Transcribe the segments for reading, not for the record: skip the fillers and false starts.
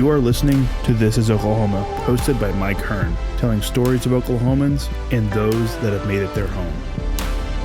You are listening to This is Oklahoma, hosted by Mike Hearn, telling stories of Oklahomans and those that have made it their home.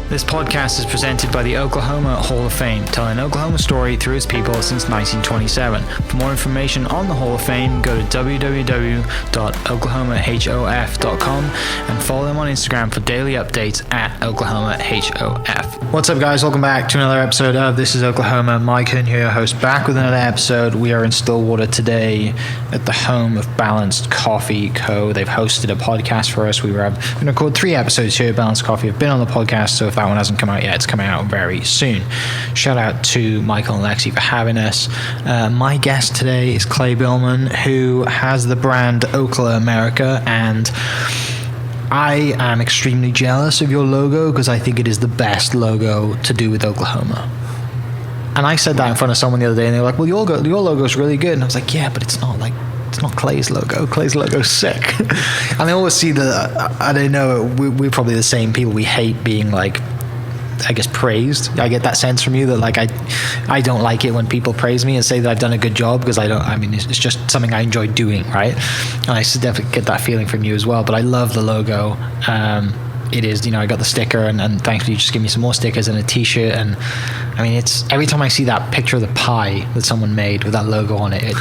This podcast is presented by the Oklahoma Hall of Fame, telling Oklahoma story through its people since 1927. For more information on the Hall of Fame, go to www.oklahomahof.com and follow them on Instagram for daily updates at OklahomaHOF. What's up, guys? Welcome back to another episode of This is Oklahoma. Mike Hearn here, host, back with another episode. We are in Stillwater today at the home of Balanced Coffee Co. They've hosted a podcast for us. We're going to record 3 episodes here at Balanced Coffee. I've been on the podcast, so if that one hasn't come out yet, it's coming out very soon. Shout out to Michael and Lexi for having us. My guest today is Clay Billman, who has the brand Oklamerica, and I am extremely jealous of your logo because I think it is the best logo to do with Oklahoma. And I said that in front of someone the other day, and they were like, well, your logo is really good. And I was like, yeah, but it's not Clay's logo. Clay's logo's sick. And I always see I don't know, we're probably the same people. We hate being, like, I guess, praised. I get that sense from you that, like, I don't like it when people praise me and say that I've done a good job, because it's just something I enjoy doing, right? And I definitely get that feeling from you as well. But I love the logo. It is, I got the sticker, and thankfully you just give me some more stickers and a t-shirt, and I mean, it's every time I see that picture of the pie that someone made with that logo on it,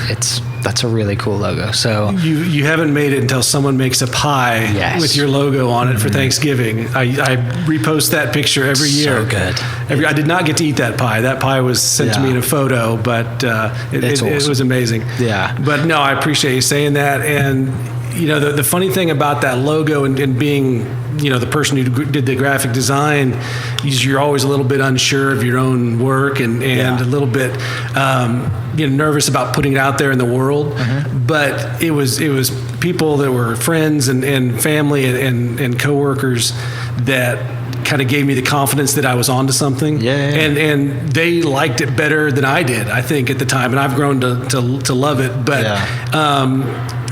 that's a really cool logo. So you haven't made it until someone makes a pie with your logo on it for Thanksgiving. I repost that picture every year. So good. I did not get to eat that pie. That pie was sent to me in a photo, but it was amazing. Yeah. But no, I appreciate you saying that. And the funny thing about that logo and being the person who did the graphic design is you're always a little bit unsure of your own work and a little bit nervous about putting it out there in the world. But it was people that were friends and family and coworkers that kind of gave me the confidence that I was onto something. And they liked it better than I did, I think, at the time, and I've grown to love it. But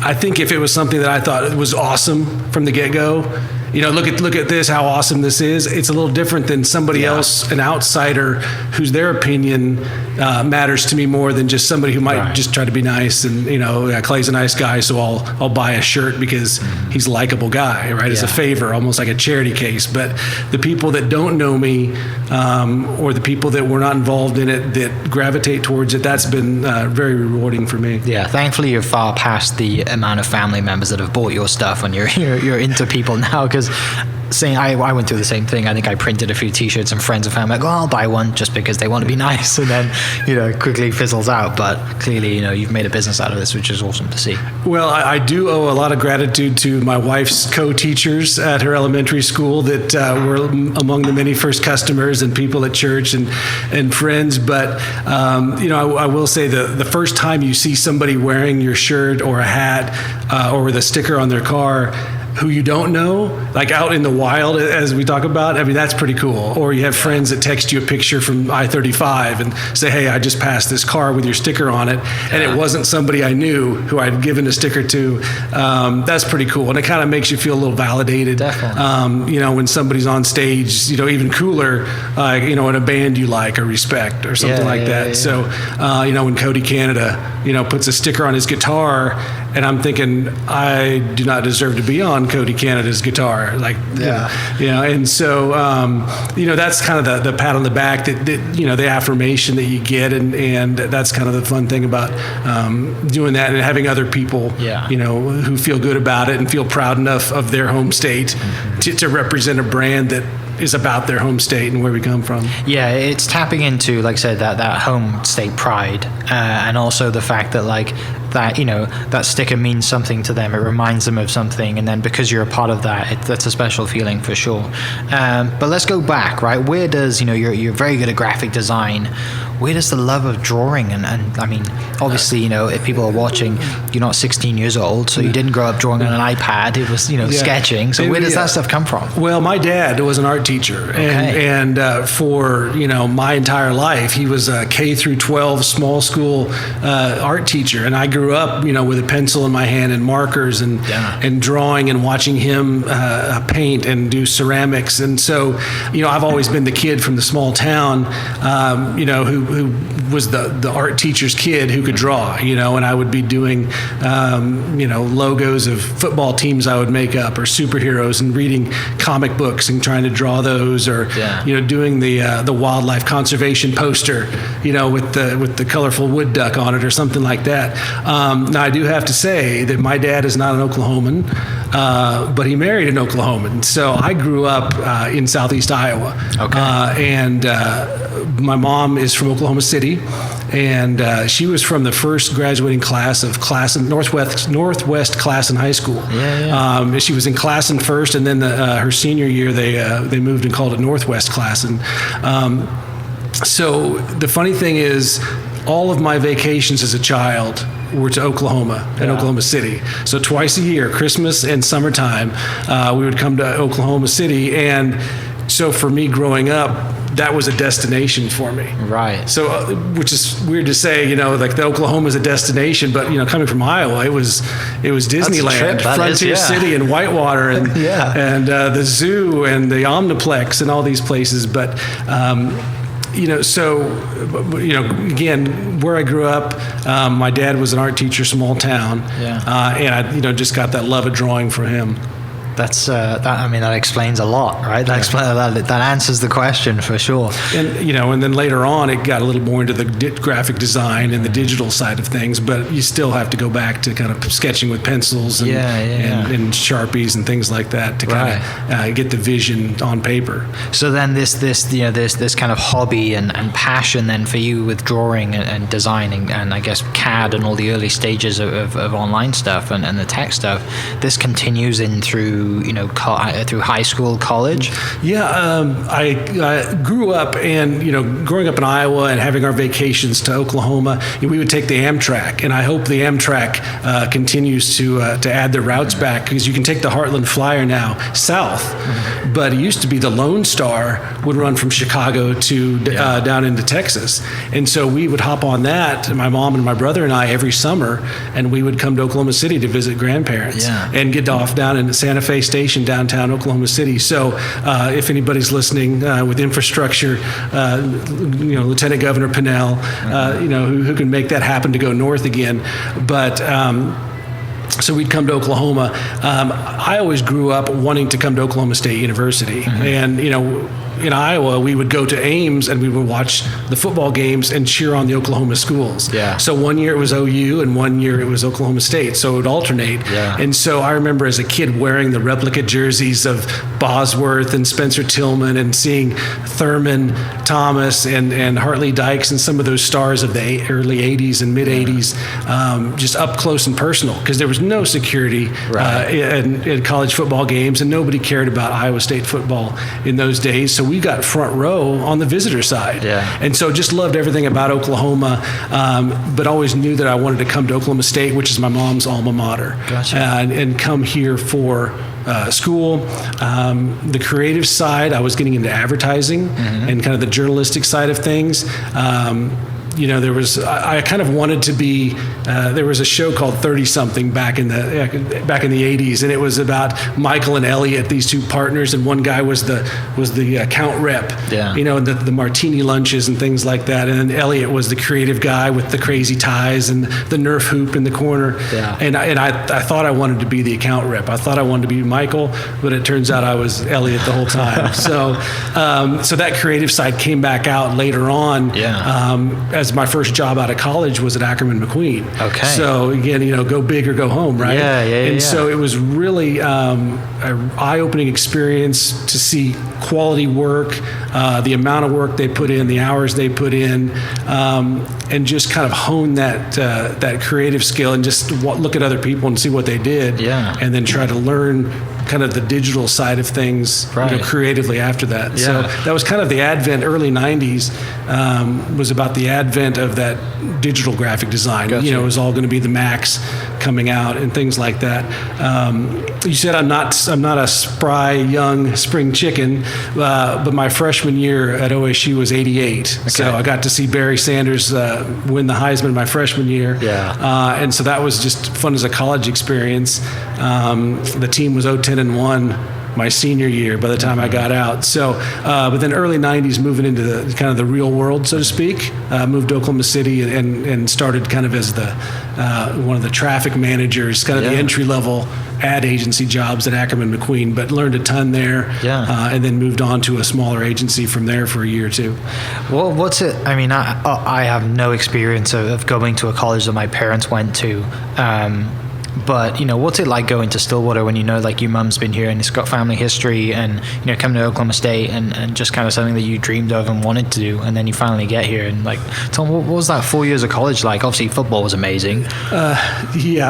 I think if it was something that I thought was awesome from the get-go, look at this, how awesome this is. It's a little different than somebody else, an outsider, whose their opinion matters to me more than just somebody who might just try to be nice. And Clay's a nice guy, so I'll buy a shirt because he's a likable guy, right? As a favor, almost like a charity case. But the people that don't know me, or the people that were not involved in it, that gravitate towards it, that's been very rewarding for me. Yeah, thankfully you're far past the amount of family members that have bought your stuff when you're into people now. Because I went through the same thing. I think I printed a few t-shirts, and friends and family like, I'll buy one just because they want to be nice, and then quickly fizzles out. But clearly you've made a business out of this, which is awesome to see. Well, I do owe a lot of gratitude to my wife's co-teachers at her elementary school that were among the many first customers, and people at church and friends. But I will say the first time you see somebody wearing your shirt or a hat or with a sticker on their car who you don't know, like out in the wild, as we talk about, I mean, that's pretty cool. Or you have friends that text you a picture from I-35 and say, hey, I just passed this car with your sticker on it, and it wasn't somebody I knew who I'd given a sticker to. That's pretty cool. And it kind of makes you feel a little validated. Definitely. When somebody's on stage, even cooler, in a band you like or respect or something like that. So, when Cody Canada, puts a sticker on his guitar, and I'm thinking, I do not deserve to be on Cody Canada's guitar, and so that's kind of the pat on the back, that the affirmation that you get, and that's kind of the fun thing about doing that, and having other people who feel good about it and feel proud enough of their home state to represent a brand that is about their home state and where we come from. Yeah, it's tapping into, like I said, that home state pride, and also the fact that that sticker means something to them. It reminds them of something, and then because you're a part of that, that's a special feeling for sure. But let's go back, right? Where does you're very good at graphic design. Where does the love of drawing and I mean, obviously, if people are watching, you're not 16 years old, so you didn't grow up drawing on an iPad. It was sketching. So where does that stuff come from? Well, my dad was an art teacher, and for my entire life, he was a K through 12 small school art teacher, and I grew up with a pencil in my hand and markers and drawing and watching him paint and do ceramics. And so I've always been the kid from the small town who who was the art teacher's kid who could draw, and I would be doing, logos of football teams I would make up, or superheroes, and reading comic books and trying to draw those, or doing the wildlife conservation poster, with the colorful wood duck on it, or something like that. Now I do have to say that my dad is not an Oklahoman, but he married an Oklahoman. So I grew up in Southeast Iowa, and my mom is from Oklahoma City, and she was from the first graduating class of Northwest class in high school. She was in class in first, and then her senior year they moved and called it Northwest class. And so the funny thing is, all of my vacations as a child were to Oklahoma and Oklahoma City. So twice a year, Christmas and summertime, we would come to Oklahoma City. And so for me growing up, that was a destination for me. Right. So, which is weird to say, like the Oklahoma is a destination, but coming from Iowa, it was Disneyland, Frontier City, and Whitewater, and and the zoo and the Omniplex and all these places. But again, where I grew up, my dad was an art teacher, small town, and I just got that love of drawing from him. That explains a lot, right? That answers the question for sure. And and then later on, it got a little more into the graphic design and the digital side of things. But you still have to go back to kind of sketching with pencils and Sharpies and things like that to kind of get the vision on paper. So then this kind of hobby and passion then for you with drawing and designing, and I guess CAD and all the early stages of online stuff and the tech stuff, this continues in through high school, college? I grew up, and growing up in Iowa and having our vacations to Oklahoma, we would take the Amtrak, and I hope the Amtrak continues to add the routes back, because you can take the Heartland Flyer now south, but it used to be the Lone Star would run from Chicago to down into Texas, and so we would hop on that, my mom and my brother and I, every summer, and we would come to Oklahoma City to visit grandparents and get off down in Santa Fe Station, downtown Oklahoma City. So if anybody's listening with infrastructure, Lieutenant Governor Pinnell, who can make that happen to go north again. But so we'd come to Oklahoma. I always grew up wanting to come to Oklahoma State University. And, in Iowa, we would go to Ames and we would watch the football games and cheer on the Oklahoma schools. So one year it was OU and one year it was Oklahoma State. So it would alternate. And so I remember as a kid wearing the replica jerseys of Bosworth and Spencer Tillman, and seeing Thurman Thomas and Hartley Dykes and some of those stars of the early 80s and mid 80s, just up close and personal, because there was no security in college football games, and nobody cared about Iowa State football in those days. So we got front row on the visitor side. And so just loved everything about Oklahoma, but always knew that I wanted to come to Oklahoma State, which is my mom's alma mater, and come here for school. The creative side, I was getting into advertising and kind of the journalistic side of things. I kind of wanted to be, there was a show called 30-something back in the 80s, and it was about Michael and Elliot, these two partners, and one guy was the account rep, and the martini lunches and things like that, and then Elliot was the creative guy with the crazy ties and the Nerf hoop in the corner, and I thought I wanted to be the account rep. I thought I wanted to be Michael, but it turns out I was Elliot the whole time. So that creative side came back out later on, as my first job out of college was at Ackerman McQueen. So again, go big or go home, right? And so it was really an eye-opening experience to see quality work, the amount of work they put in, the hours they put in, and just kind of hone that creative skill, and just look at other people and see what they did, and then try to learn kind of the digital side of things creatively after that. So that was kind of the advent, early 90s, was about the advent of that digital graphic design. It was all going to be the Macs coming out and things like that. You said I'm not a spry young spring chicken, but my freshman year at OSU was 88. So I got to see Barry Sanders win the Heisman my freshman year. And so that was just fun as a college experience. The team was 0-10-1 my senior year by the time I got out. So, but then early 90s, moving into the kind of the real world, so to speak, moved to Oklahoma City and started kind of as the one of the traffic managers, kind of the entry-level ad agency jobs at Ackerman McQueen, but learned a ton there, and then moved on to a smaller agency from there for a year or two. Well, what's it? I mean, I have no experience of going to a college that my parents went to. But, what's it like going to Stillwater when like your mum's been here and it's got family history and, coming to Oklahoma State and just kind of something that you dreamed of and wanted to do, and then you finally get here and Tom, what was that 4 years of college like? Obviously football was amazing. Hit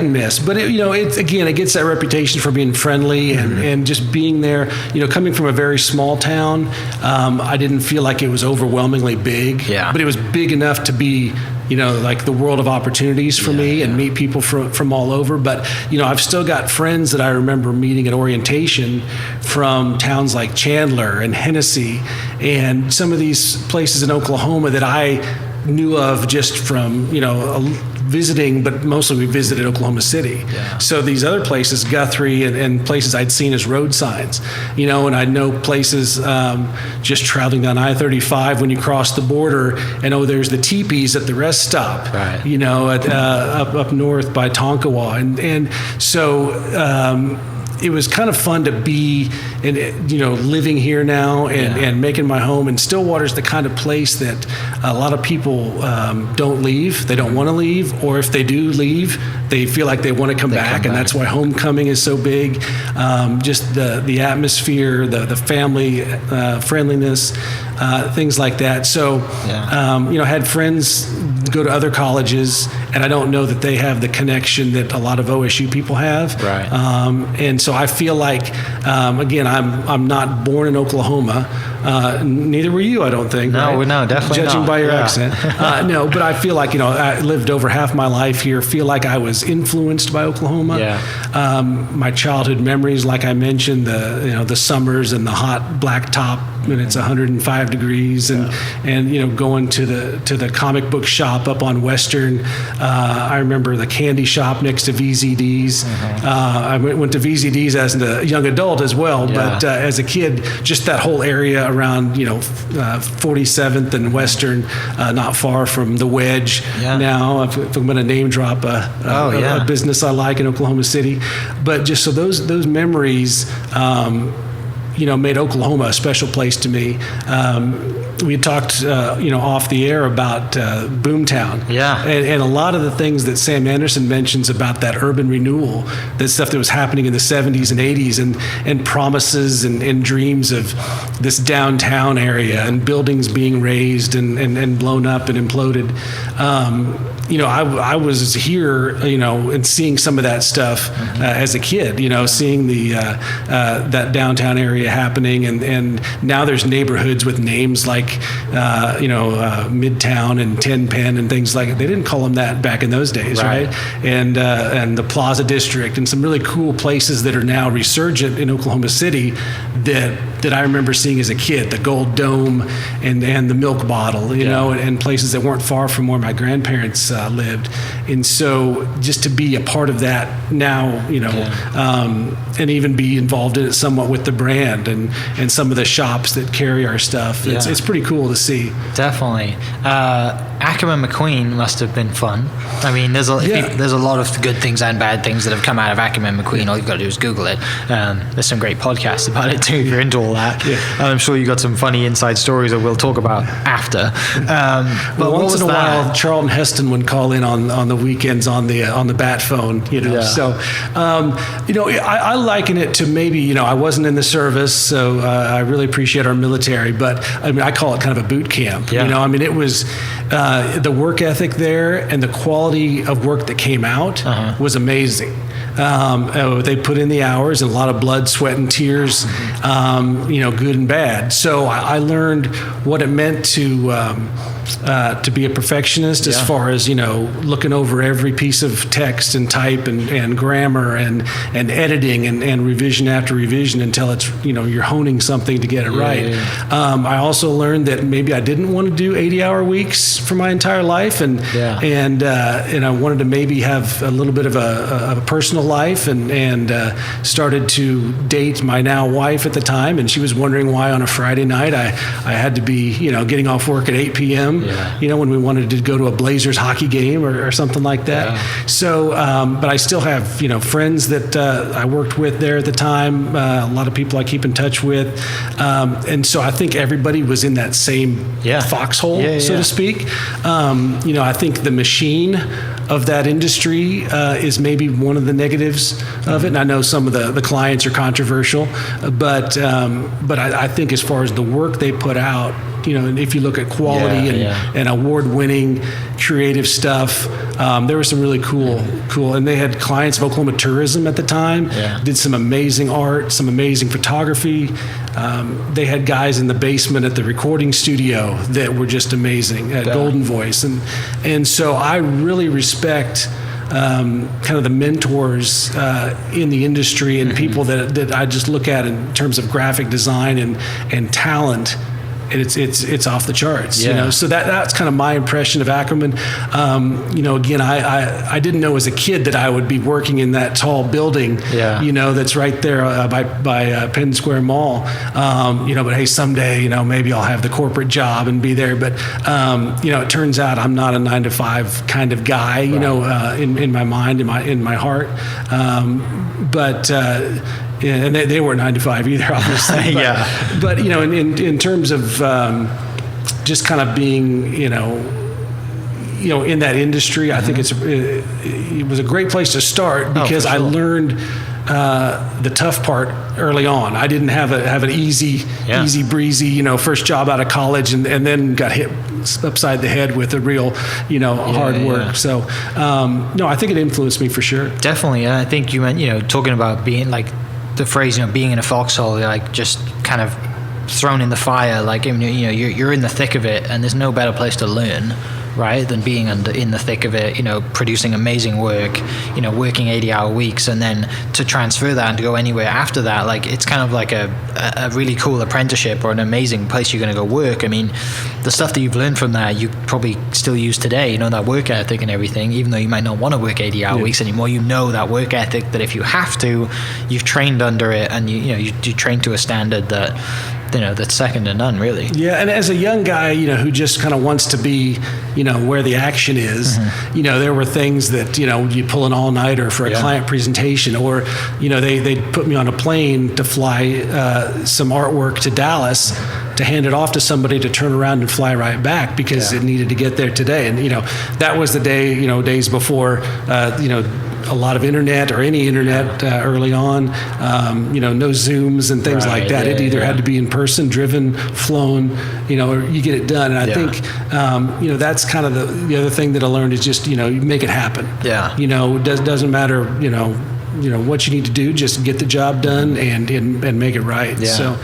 and miss, but it gets that reputation for being friendly and just being there, coming from a very small town. I didn't feel like it was overwhelmingly big, but it was big enough to be like the world of opportunities for me and meet people from all over. But, I've still got friends that I remember meeting at orientation from towns like Chandler and Hennessy and some of these places in Oklahoma that I knew of just from, visiting, but mostly we visited Oklahoma City. So these other places, Guthrie and places I'd seen as road signs, and I know places just traveling down I-35 when you cross the border and, there's the teepees at the rest stop, up north by Tonkawa. And so, it was kind of fun to be, living here now and making my home. And Stillwater's the kind of place that a lot of people don't leave. They don't want to leave, or if they do leave, they feel like they want to come back. And that's why homecoming is so big. Just the atmosphere, the family friendliness, things like that. So, had friends go to other colleges, and I don't know that they have the connection that a lot of OSU people have. And so I feel like, again, I'm not born in Oklahoma. Neither were you, I don't think. No, definitely Judging not. by your accent. No, but I feel like, I lived over half my life here, feel like I was influenced by Oklahoma. My childhood memories, like I mentioned, the summers and the hot black top when it's 105 degrees and going to the comic book shop up on Western. I remember the candy shop next to VZD's. I went to VZD's as a young adult as well, but as a kid, just that whole area around 47th and Western, not far from the Wedge. Now, if I'm going to name drop a business I like in Oklahoma City, but just so those memories. Made Oklahoma a special place to me. We had talked, off the air about Boomtown. And a lot of the things that Sam Anderson mentions about that urban renewal, that stuff that was happening in the 70s and 80s and promises and dreams of this downtown area and buildings being raised and blown up and imploded. I was here, and seeing some of that stuff as a kid, seeing the that downtown area happening, and now there's neighborhoods with names like Midtown and Ten Penn and things like it. They didn't call them that back in those days, right? And the Plaza District and some really cool places that are now resurgent in Oklahoma City that I remember seeing as a kid, the Gold Dome and the Milk Bottle, and places that weren't far from where my grandparents lived. And so just to be a part of that now, and even be involved in it somewhat with the brand and some of the shops that carry our stuff, it's pretty cool to see. Definitely. Ackerman McQueen must have been fun. I mean, there's a lot of good things and bad things that have come out of Ackerman McQueen. All you've got to do is Google it. There's some great podcasts about it too if you're into all that. And I'm sure you got some funny inside stories that we'll talk about after. But once in a while, Charlton Heston would call in on the weekends on the bat phone. So I liken it to maybe I wasn't in the service, so I really appreciate our military, but I mean I call it kind of a boot camp. It was the work ethic there and the quality of work that came out was amazing. They put in the hours and a lot of blood, sweat, and tears, good and bad. So I learned what it meant to be a perfectionist as far as, looking over every piece of text and type and grammar and editing and revision after revision until it's, you're honing something to get it right. I also learned that maybe I didn't want to do 80-hour weeks for my entire life and I wanted to maybe have a little bit of a personal life and started to date my now wife at the time, and she was wondering why on a Friday night I had to be, getting off work at 8 p.m., when we wanted to go to a Blazers hockey game or something like that. Yeah. So, but I still have, friends that I worked with there at the time, a lot of people I keep in touch with. And so I think everybody was in that same foxhole, so to speak. I think the machine of that industry is maybe one of the negatives of it. And I know some of the clients are controversial, but I think as far as the work they put out, and if you look at quality and award-winning creative stuff, there was some really cool, and they had clients of Oklahoma Tourism at the time, did some amazing art, some amazing photography. They had guys in the basement at the recording studio that were just amazing at Golden Voice. And so I really respect kind of the mentors in the industry and people that I just look at in terms of graphic design and talent. And it's off the charts, So that's kind of my impression of Ackerman. Again, I didn't know as a kid that I would be working in that tall building, that's right there by Penn Square Mall. But hey, someday, maybe I'll have the corporate job and be there. But it turns out I'm not a 9-to-5 kind of guy, in my mind, in my heart. And they weren't 9 to 5 either, obviously. But in terms of just kind of being, in that industry, I think it was a great place to start because I learned the tough part early on. I didn't have an easy breezy, first job out of college and then got hit upside the head with a real, hard work. So, no, I think it influenced me for sure. Definitely. And I think you meant, talking about being like, the phrase, being in a foxhole, like just kind of thrown in the fire, like, you're in the thick of it, and there's no better place to learn, right, than being in the thick of it, producing amazing work, working 80-hour weeks, and then to transfer that and to go anywhere after that, like, it's kind of like a really cool apprenticeship or an amazing place you're going to go work. I mean, the stuff that you've learned from that, you probably still use today, that work ethic and everything, even though you might not want to work 80-hour weeks anymore, that work ethic that if you have to, you've trained under it, and you train to a standard that, that's second to none, really. Yeah, and as a young guy, who just kind of wants to be, where the action is, there were things that, you pull an all-nighter for a client presentation, or, they put me on a plane to fly some artwork to Dallas to hand it off to somebody to turn around and fly right back because it needed to get there today. And, that was the day, days before, a lot of internet or any internet early on, no Zooms and things like that. It either had to be in person, driven, flown, or you get it done. And I think, that's kind of the other thing that I learned is just, you make it happen. Doesn't matter, what you need to do, just get the job done and make it right. So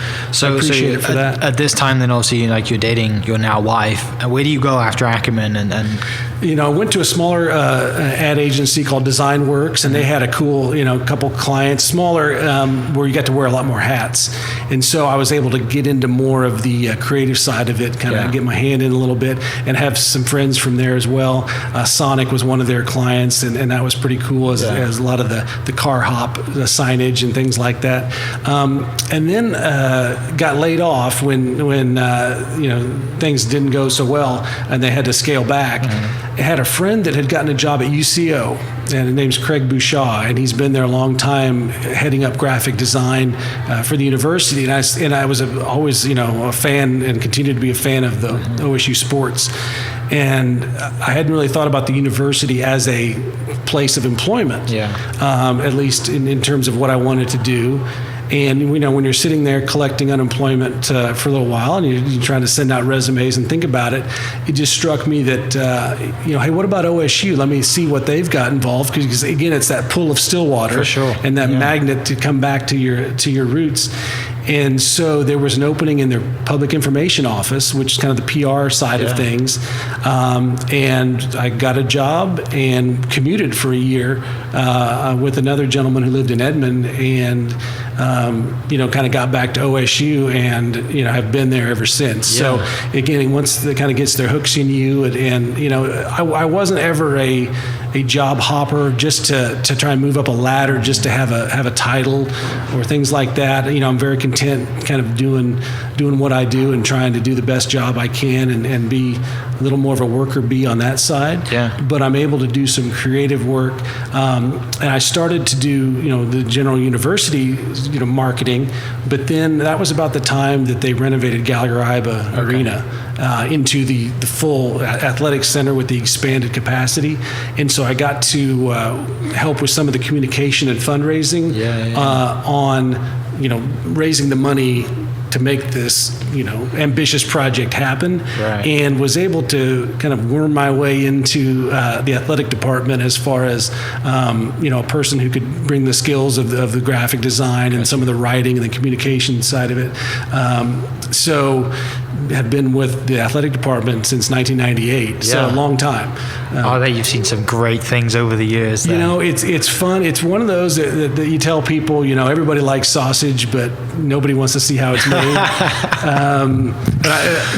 I appreciate it for that. At this time, then obviously, you're dating your now wife. And where do you go after Ackerman? And I went to a smaller ad agency called Design Works, and they had a cool, couple clients, smaller, where you got to wear a lot more hats. And so I was able to get into more of the creative side of it, kind of get my hand in a little bit, and have some friends from there as well. Sonic was one of their clients, and that was pretty cool as a lot of the car hop, the signage and things like that. And then got laid off when things didn't go so well, and they had to scale back. I had a friend that had gotten a job at UCO, and his name's Craig Bouchard, and he's been there a long time, heading up graphic design for the university. And I was always, a fan and continue to be a fan of the OSU sports. And I hadn't really thought about the university as a place of employment, at least in terms of what I wanted to do. And, when you're sitting there collecting unemployment for a little while and you're trying to send out resumes and think about it, it just struck me that, hey, what about OSU? Let me see what they've got involved. Because, again, it's that pull of Stillwater and that magnet to come back to your roots. And so there was an opening in their public information office, which is kind of the PR side of things. And I got a job and commuted for a year with another gentleman who lived in Edmond, and kind of got back to OSU, and have been there ever since. So again, once it kind of gets their hooks in you, and I wasn't ever a a job hopper just to try and move up a ladder, just to have a title or things like that. I'm very content kind of doing what I do and trying to do the best job I can and be a little more of a worker bee on that side. Yeah. But I'm able to do some creative work. And I started to do, the General University, marketing, but then that was about the time that they renovated Gallery-Iba Arena into the full athletic center with the expanded capacity. And so I got to help with some of the communication and fundraising on, raising the money to make this, ambitious project happen, and was able to kind of worm my way into the athletic department as far as, a person who could bring the skills of the graphic design and some of the writing and the communication side of it. So have been with the athletic department since 1998, so a long time. I bet you've seen some great things over the years. Then. It's fun. It's one of those that you tell people, everybody likes sausage, but nobody wants to see how it's made.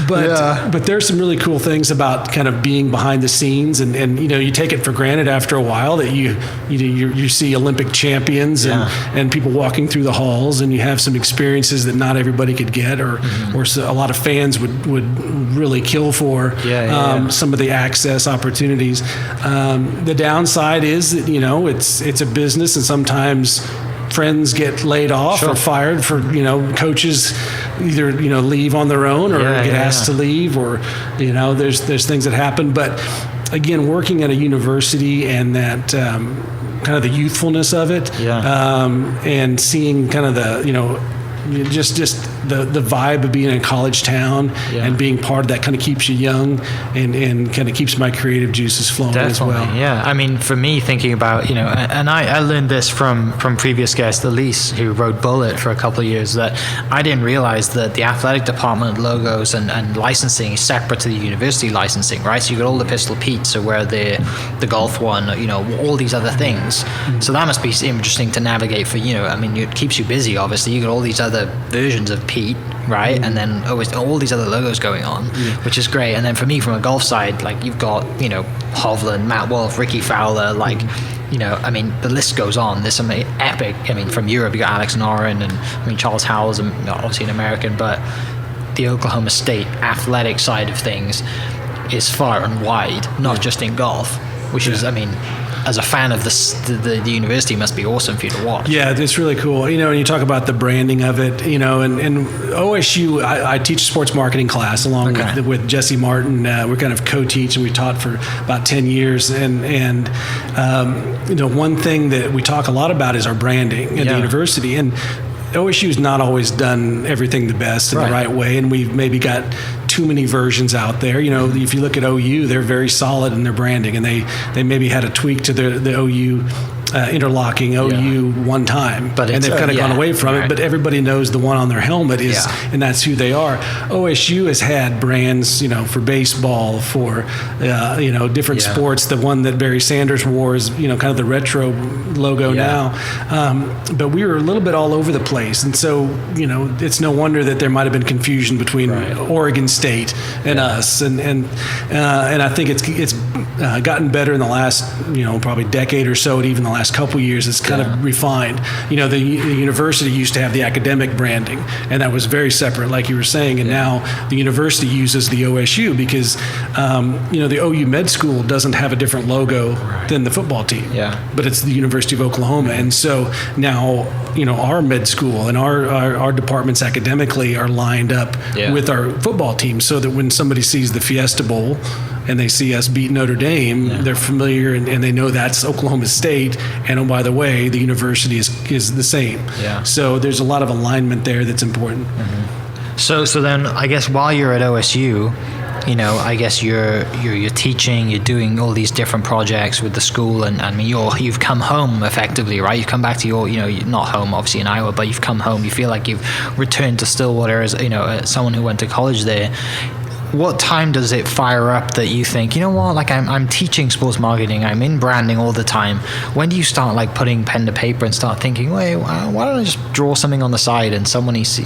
But there's some really cool things about kind of being behind the scenes, and you take it for granted after a while that you see Olympic champions and people walking through the halls, and you have some experiences that not everybody could get, or a lot of fans would really kill for. Some of the access opportunities. The downside is that it's a business, and sometimes friends get laid off or fired for coaches either leave on their own or get asked to leave, or there's things that happen. But again, working at a university and that kind of the youthfulness of it, and seeing kind of the just the vibe of being in a college town and being part of that kind of keeps you young and kind of keeps my creative juices flowing as well. Yeah, I mean, for me, thinking about, and I learned this from previous guest Elise, who wrote Bullet for a couple of years, that I didn't realize that the athletic department logos and licensing is separate to the university licensing, right? So you got all the Pistol Pete's, so where the golf one, all these other things. So that must be interesting to navigate for, it keeps you busy, obviously. You got all these other versions of Pete, right? And then always all these other logos going on, which is great. And then for me, from a golf side, like you've got, Hovland, Matt Wolff, Ricky Fowler, the list goes on. There's some epic, from Europe, you got Alex Noren and Charles Howell's obviously an American, but the Oklahoma State athletic side of things is far and wide, not just in golf, which is, as a fan of the university, must be awesome for you to watch. Yeah, it's really cool. And you talk about the branding of it, and OSU, I teach a sports marketing class along with Jesse Martin. We're kind of co-teach, and we taught for about 10 years. And one thing that we talk a lot about is our branding at the university. And OSU's not always done everything the best in the right way, and we've maybe got too many versions out there. If you look at OU, they're very solid in their branding, and they maybe had a tweak to the OU interlocking OU one time, and they've kind of gone away from it. But everybody knows the one on their helmet is, and that's who they are. OSU has had brands, for baseball, for different sports. The one that Barry Sanders wore is, kind of the retro logo now. But we were a little bit all over the place, and so it's no wonder that there might have been confusion between Oregon State and us, and I think it's gotten better in the last probably decade or so, and even the last couple years it's kind of refined. The university used to have the academic branding, and that was very separate, like you were saying, and now the university uses the OSU because the OU Med School doesn't have a different logo than the football team, but it's the University of Oklahoma. And so now our med school and our departments academically are lined up with our football team, so that when somebody sees the Fiesta Bowl and they see us beat Notre Dame, they're familiar and they know that's Oklahoma State. And oh, by the way, the university is the same. So there's a lot of alignment there that's important. So then I guess while you're at OSU, I guess you're teaching, you're doing all these different projects with the school, and you've come home effectively, right? You've come back to your, you're not home obviously in Iowa, but you've come home. You feel like you've returned to Stillwater as someone who went to college there. what time does it fire up that you think, you know what, like I'm teaching sports marketing, I'm in branding all the time? When do you start like putting pen to paper and start thinking, wait, why don't I just draw something on the side and someone is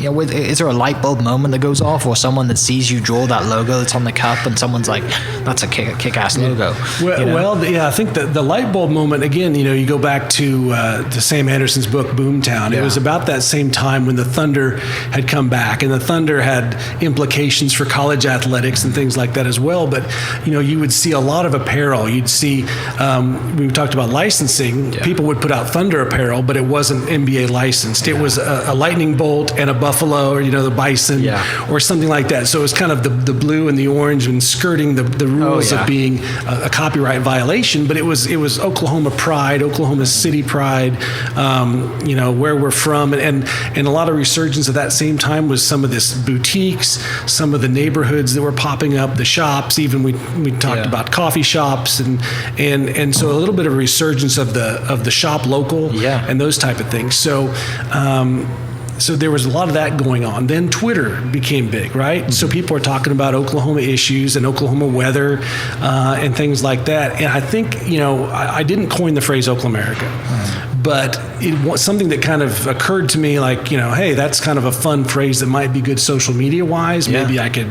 there a light bulb moment that goes off, or someone that sees you draw that logo that's on the cup and someone's like, that's a kick-ass logo? I think the light bulb moment, again, you go back to Sam Anderson's book Boomtown. It was about that same time when the Thunder had come back, and the Thunder had implications for college athletics and things like that as well. But you would see a lot of apparel. You'd see we talked about licensing. People would put out Thunder apparel, but it wasn't NBA licensed. It was a lightning bolt and a buffalo, or the bison, or something like that. So it was kind of the blue and the orange and skirting the rules of being a copyright violation. But it was Oklahoma pride, Oklahoma City pride, where we're from, and a lot of resurgence at that same time was some of this boutiques, some of the neighborhoods that were popping up, the shops. Even we talked about coffee shops, and so a little bit of a resurgence of the shop local and those type of things. So there was a lot of that going on. Then Twitter became big, right? Mm-hmm. So people are talking about Oklahoma issues and Oklahoma weather and things like that. And I think, I didn't coin the phrase Oklamerica, but it was something that kind of occurred to me, like, hey, that's kind of a fun phrase that might be good social media wise. Maybe I could,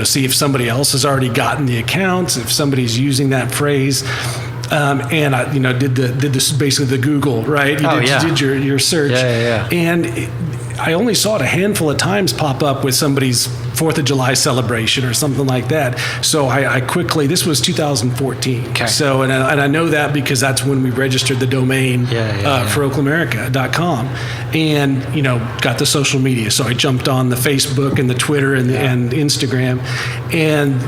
see if somebody else has already gotten the accounts, if somebody's using that phrase. And I, did this basically the Google, right? You did your search, and I only saw it a handful of times pop up with somebody's 4th of July celebration or something like that. So I quickly, this was 2014. Okay. So, and I know that because that's when we registered the domain for Oklamerica.com, and got the social media. So I jumped on the Facebook and the Twitter and Instagram, and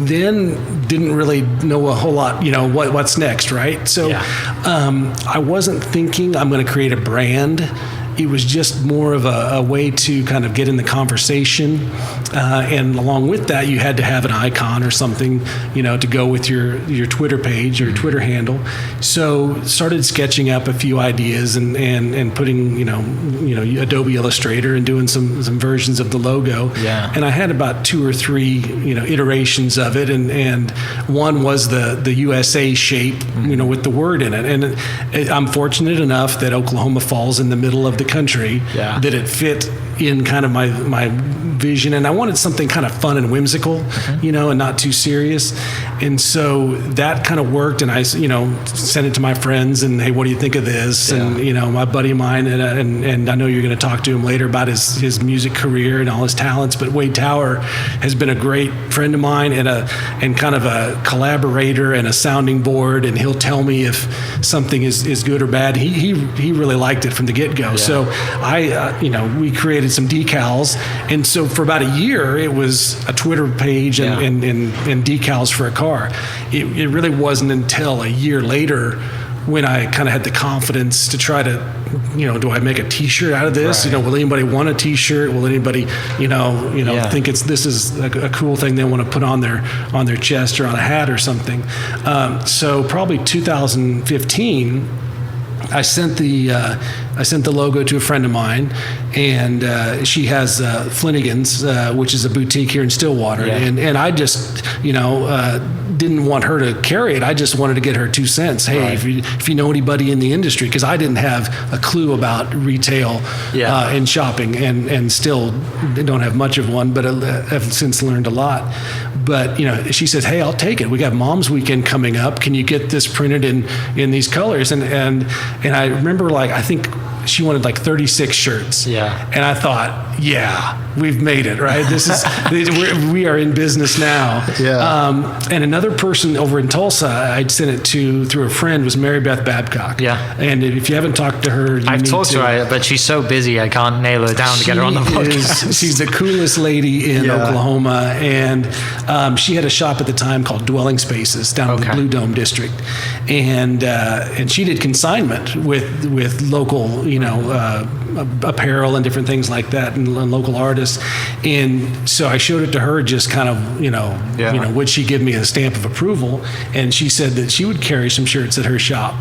then didn't really know a whole lot, what's next, right? So I wasn't thinking I'm going to create a brand. It was just more of a way to kind of get in the conversation. And along with that, you had to have an icon or something, to go with your Twitter page or Twitter handle. So started sketching up a few ideas and putting, Adobe Illustrator and doing some versions of the logo. Yeah. And I had about 2 or 3, iterations of it. And one was the USA shape, with the word in it. And I'm fortunate enough that Oklahoma falls in the middle of the country, that it fit in kind of my vision, and I wanted something kind of fun and whimsical, and not too serious. And so that kind of worked, and I, sent it to my friends, and hey, what do you think of this? And my buddy of mine, and I know you're going to talk to him later about his music career and all his talents, but Wade Tower has been a great friend of mine and kind of a collaborator and a sounding board, and he'll tell me if something is good or bad. He really liked it from the get-go. So I we created some decals, and so for about a year it was a Twitter page and decals for a car. It really wasn't until a year later when I kind of had the confidence to try to, do I make a T-shirt out of this? Right. Will anybody want a T-shirt? Will anybody, think this is a cool thing they want to put on their chest or on a hat or something? So probably 2015. I sent the logo to a friend of mine, and she has Flanagan's, which is a boutique here in Stillwater, and I just didn't want her to carry it. I just wanted to get her 2 cents. Hey, if you know anybody in the industry, because I didn't have a clue about retail and shopping, and still don't have much of one, but I've since learned a lot. But she says, hey, I'll take it. We got Mom's Weekend coming up. Can you get this printed in these colors? And I remember, I think she wanted 36 shirts. Yeah. And I thought, we've made it, right? This is we are in business now. Yeah. And another person over in Tulsa, I'd sent it to through a friend, was Mary Beth Babcock. Yeah. And if you haven't talked to her, I've talked to her, but she's so busy I can't nail her down to get her on the podcast. She's the coolest lady in Oklahoma, and she had a shop at the time called Dwelling Spaces down in the Blue Dome district, and she did consignment with local apparel and different things like that, and local artists. And so I showed it to her, just kind of, would she give me a stamp of approval? And she said that she would carry some shirts at her shop.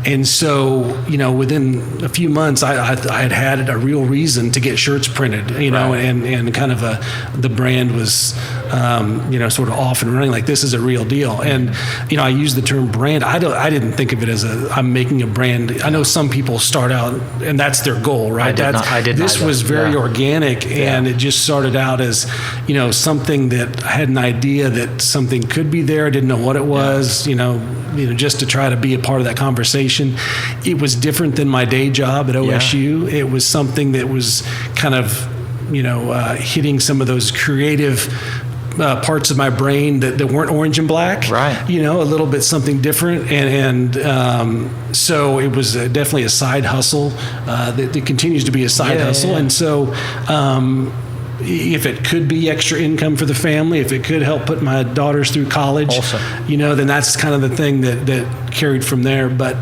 And so, within a few months, I had a real reason to get shirts printed, and kind of the brand was, sort of off and running, like this is a real deal. And, I use the term brand. I didn't think of it as I'm making a brand. I know some people start out and that's their goal, right? This was very organic, and it just started out as, something that I had an idea that something could be there. I didn't know what it was, just to try to be a part of that conversation. It was different than my day job at OSU. Yeah. It was something that was kind of, hitting some of those creative parts of my brain that weren't orange and black, right? A little bit something different, and so it was definitely a side hustle. That continues to be a side hustle, and so if it could be extra income for the family, if it could help put my daughters through college, awesome. Then that's kind of the thing that carried from there. But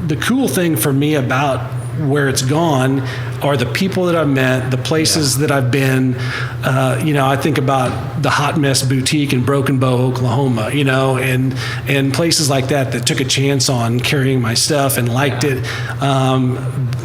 the cool thing for me about where it's gone are the people that I've met, the places that I've been. I think about the Hot Mess Boutique in Broken Bow, Oklahoma, and places like that took a chance on carrying my stuff and liked it.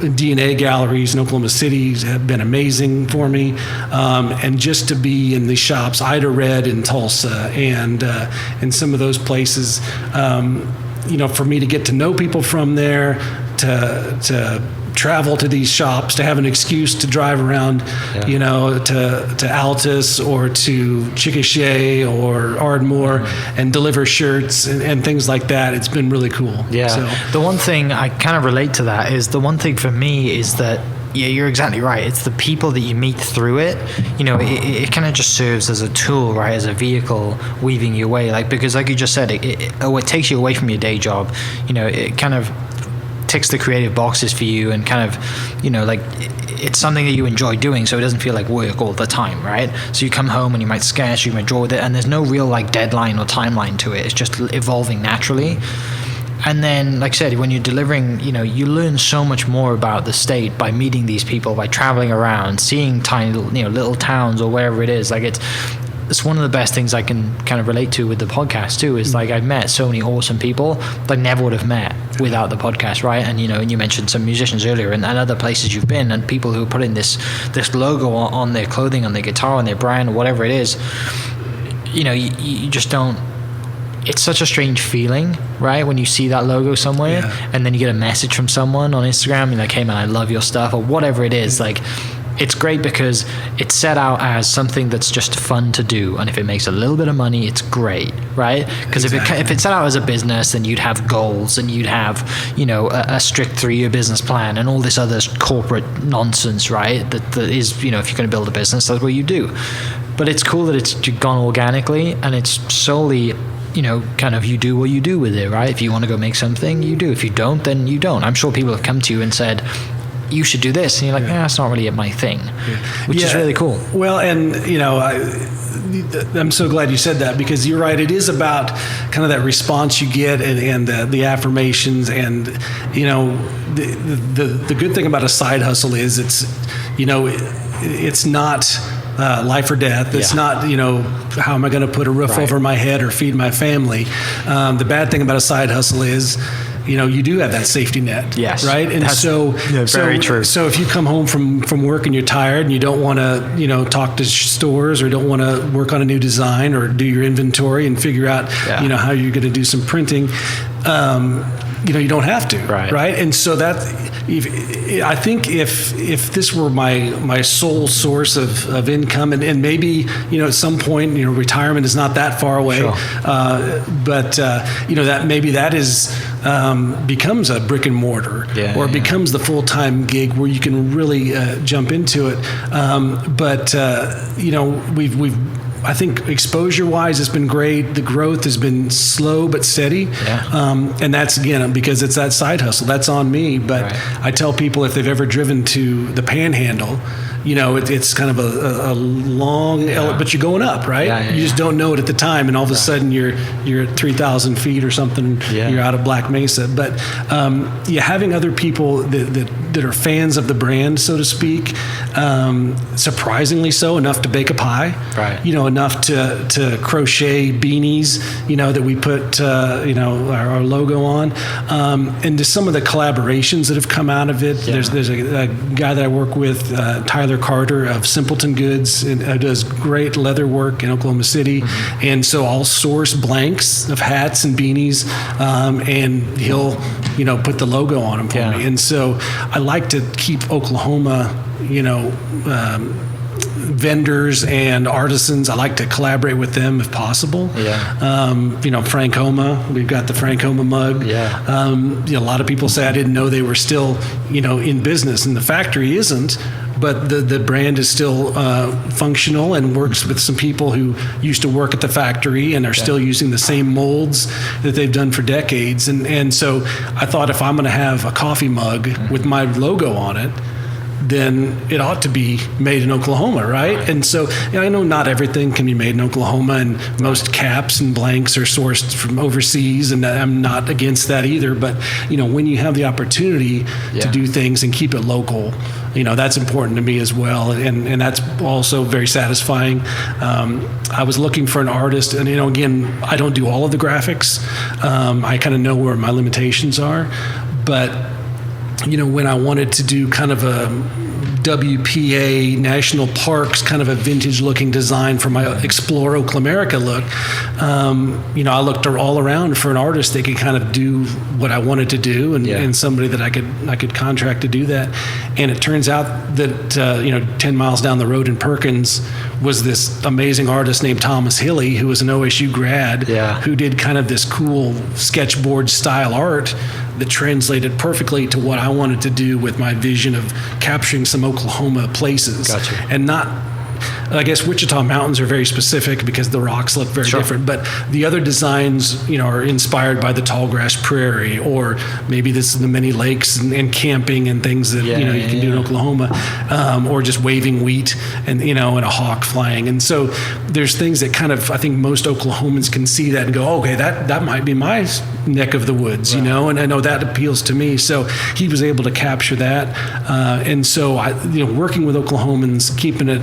DNA galleries in Oklahoma City have been amazing for me. And just to be in the shops, Ida Red in Tulsa and some of those places, for me to get to know people from there, to travel to these shops, to have an excuse to drive around, to Altus or to Chickasha or Ardmore and deliver shirts and things like that. It's been really cool. Yeah. So, the one thing I kind of relate to that is, the one thing for me is that, yeah, you're exactly right. It's the people that you meet through it. It kind of just serves as a tool, right? As a vehicle weaving your way. Because like you just said, it takes you away from your day job. It kind of ticks the creative boxes for you, and kind of, it's something that you enjoy doing, so it doesn't feel like work all the time, right? So you come home and you might sketch, you might draw with it, and there's no real deadline or timeline to it. It's just evolving naturally. And then, like I said, when you're delivering, you learn so much more about the state by meeting these people, by traveling around, seeing tiny, little towns or wherever it is. It's one of the best things I can kind of relate to with the podcast too, is I've met so many awesome people that I never would have met without the podcast, right? And and you mentioned some musicians earlier, and other places you've been, and people who put in this logo on their clothing, on their guitar, on their brand, or whatever it is. You just don't. It's such a strange feeling, right? When you see that logo somewhere, and then you get a message from someone on Instagram, and hey man, I love your stuff, or whatever it is. It's great because it's set out as something that's just fun to do, and if it makes a little bit of money, it's great, right? Because if it's set out as a business, then you'd have goals, and you'd have a strict 3-year business plan and all this other corporate nonsense, right? That is, if you're going to build a business, that's what you do. But it's cool that it's gone organically, and it's solely kind of, you do what you do with it, right? If you want to go make something, you do. If you don't, then you don't. I'm sure people have come to you and said, you should do this, and you're like, it's not really my thing, which is really cool. Well, and I'm so glad you said that, because you're right. It is about kind of that response you get, and the affirmations, and the good thing about a side hustle is it's not life or death. It's not, how am I going to put a roof over my head or feed my family? The bad thing about a side hustle is, you do have that safety net, right? And very true. So if you come home from work and you're tired and you don't want to, talk to stores, or don't want to work on a new design or do your inventory and figure out, how you're going to do some printing, you don't have to, right? And so I think if this were my sole source of income, and maybe at some point retirement is not that far away, but that maybe that is becomes a brick and mortar, or becomes the full-time gig where you can really jump into it. But we've I think exposure-wise, it's been great. The growth has been slow but steady. And that's, again, because it's that side hustle. That's on me. But I tell people, if they've ever driven to the Panhandle, it's kind of a long, but you're going up, right? You just don't know it at the time, and all of a sudden you're at 3,000 feet or something. You're out of Black Mesa. But having other people that are fans of the brand, so to speak, surprisingly so, enough to bake a pie, right? Enough to crochet beanies, that we put our logo on, and to some of the collaborations that have come out of it. There's a guy that I work with, Tyler Carter of Simpleton Goods, and does great leather work in Oklahoma City, and so I'll source blanks of hats and beanies, and he'll put the logo on them for me. And so I like to keep Oklahoma, vendors and artisans. I like to collaborate with them if possible. Frank Homa, we've got the Frank Homa mug. A lot of people say I didn't know they were still in business, and the factory isn't, but the brand is still functional and works with some people who used to work at the factory and are still using the same molds that they've done for decades. And so I thought, if I'm going to have a coffee mug with my logo on it, then it ought to be made in Oklahoma, right? And so I know not everything can be made in Oklahoma, and most caps and blanks are sourced from overseas, and I'm not against that either. But when you have the opportunity to do things and keep it local, that's important to me as well, and that's also very satisfying. I was looking for an artist, and again, I don't do all of the graphics. I kind of know where my limitations are, but when I wanted to do kind of a WPA National Parks, kind of a vintage looking design for my Explore Oklamerica look, I looked all around for an artist that could kind of do what I wanted to do, and somebody that I could contract to do that. And it turns out that 10 miles down the road in Perkins was this amazing artist named Thomas Hilly, who was an OSU grad, who did kind of this cool sketchboard style art that translated perfectly to what I wanted to do with my vision of capturing some Oklahoma places. Gotcha. And not, I guess Wichita Mountains are very specific because the rocks look very different, but the other designs, are inspired by the tall grass prairie, or maybe this is the many lakes and camping and things that, you can do in Oklahoma, or just waving wheat and, and a hawk flying. And so there's things that kind of, I think most Oklahomans can see that and go, okay, that might be my neck of the woods, and I know that appeals to me. So he was able to capture that. And so working with Oklahomans, keeping it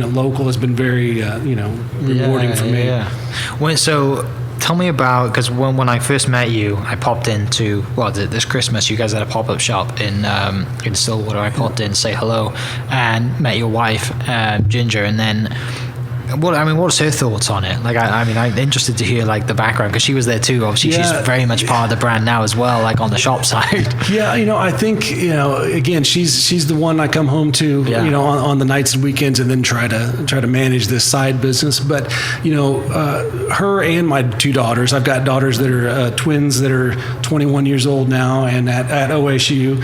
local has been very, rewarding for me. Well, so tell me about, because when I first met you, I popped into, this Christmas, you guys had a pop-up shop in Stillwater. I popped in to say hello and met your wife, Ginger, and then what's her thoughts on it? I'm interested to hear the background, because she was there too. Obviously, she's very much part of the brand now as well, on the shop side. I think again, she's the one I come home to, on the nights and weekends, and then try to manage this side business. But her and my two daughters, I've got daughters that are twins that are 21 years old now, and at OSU,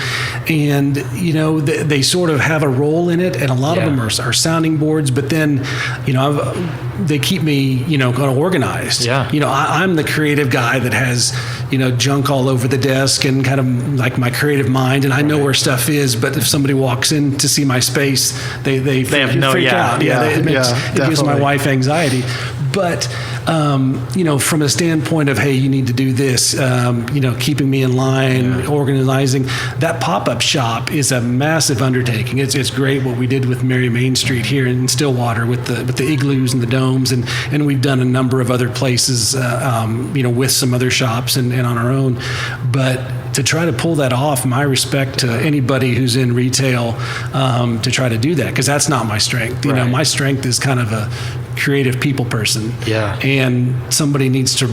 and they sort of have a role in it, and a lot of them are sounding boards. But then they keep me, kind of organized. I'm the creative guy that has, junk all over the desk and kind of like my creative mind, and I know where stuff is. But if somebody walks in to see my space, they freak out. It gives my wife anxiety. But from a standpoint of, hey, you need to do this, keeping me in line, organizing, that pop-up shop is a massive undertaking. It's great what we did with Mary Main Street here in Stillwater with the igloos and the domes, and we've done a number of other places, with some other shops and on our own. But to try to pull that off, my respect to anybody who's in retail, to try to do that, because that's not my strength. My strength is kind of a creative people person, and somebody needs to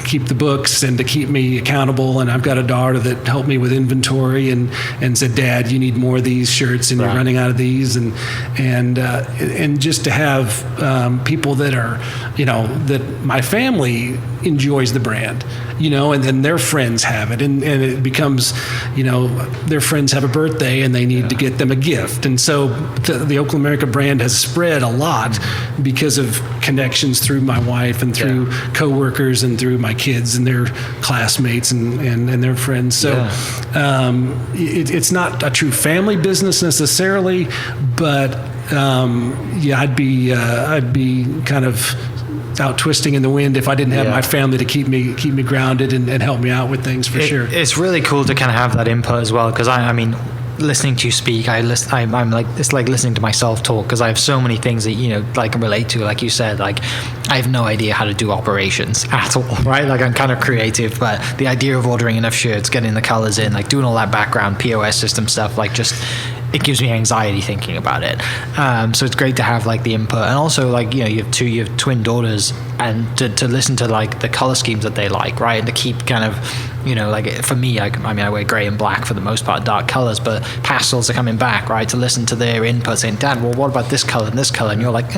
keep the books and to keep me accountable. And I've got a daughter that helped me with inventory and said, Dad, you need more of these shirts, and you're running out of these, and just to have people that are, that my family enjoys the brand, and then their friends have it, and it becomes, their friends have a birthday and they need to get them a gift. And so the Oklamerica brand has spread a lot because because of connections through my wife and through coworkers and through my kids and their classmates and their friends. So it's not a true family business necessarily, but I'd be kind of out twisting in the wind if I didn't have my family to keep me grounded and help me out with things for sure. It's really cool to kind of have that input as well, because I mean, listening to you speak, I'm like, it's like listening to myself talk, because I have so many things that, you know, I can relate to. Like you said, like I have no idea how to do operations at all, right? Like I'm kind of creative, but the idea of ordering enough shirts, getting the colors in, like doing all that background POS system stuff, like just, it gives me anxiety thinking about it. So it's great to have like the input, and also like, you know, you have twin daughters, and to listen to like the color schemes that they like, right? And to keep kind of, you know, like for me, I wear gray and black for the most part, dark colors, but pastels are coming back, right? To listen to their input saying, Dad, well, what about this color and this color? And you're like,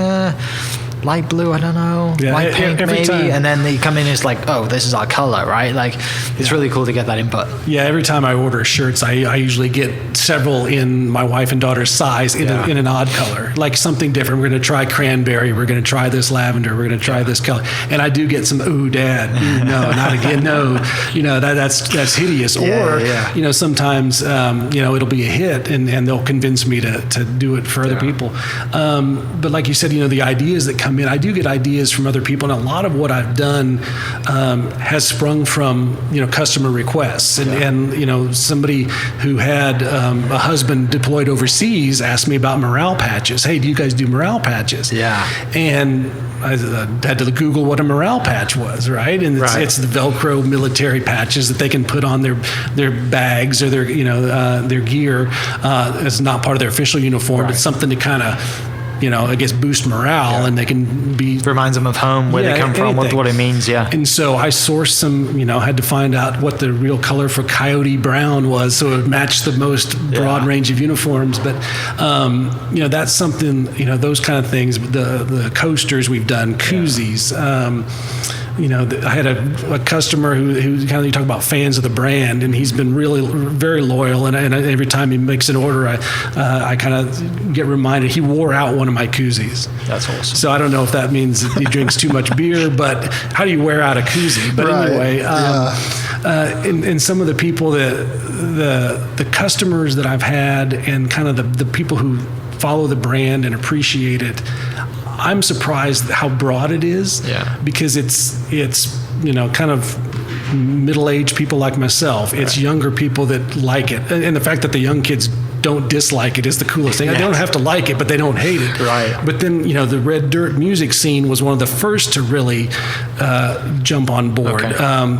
light blue, I don't know, light pink maybe, time. And then they come in, it's like, oh, this is our color, right? Like it's really cool to get that input. Yeah, every time I order shirts, I usually get several in my wife and daughter's size in an odd color, like something different. We're going to try cranberry, we're going to try this lavender, we're going to try this color, and I do get some, ooh, Dad, ooh, no, not again, no, you know, that's hideous. You know, sometimes you know, it'll be a hit, and they'll convince me to do it for other people. But like you said, you know, the ideas that come in, I do get ideas from other people, and a lot of what I've done has sprung from, you know, customer requests, and you know, somebody who had a husband deployed overseas asked me about morale patches. Hey, do you guys do morale patches? And I had to Google what a morale patch was, right? And it's the Velcro military patches that they can put on their bags or their, you know, their gear. It's not part of their official uniform, but something to kind of, you know, I guess boost morale, and they can be... Reminds them of home, where they come from, what it means, And so I sourced some, you know, had to find out what the real color for coyote brown was, so it matched the most broad range of uniforms. But, you know, that's something, you know, those kind of things, the coasters we've done, koozies, you know, I had a customer who kind of, you talk about fans of the brand, and he's been really very loyal. And every time he makes an order, I kind of get reminded he wore out one of my koozies. That's awesome. So I don't know if that means that he drinks too much beer, but how do you wear out a koozie? But anyway, and some of the people the customers that I've had, and kind of the people who follow the brand and appreciate it, I'm surprised how broad it is, because it's you know, kind of middle-aged people like myself. It's younger people that like it, and the fact that the young kids don't dislike it is the coolest thing. They don't have to like it, but they don't hate it. But then, you know, the Red Dirt music scene was one of the first to really jump on board.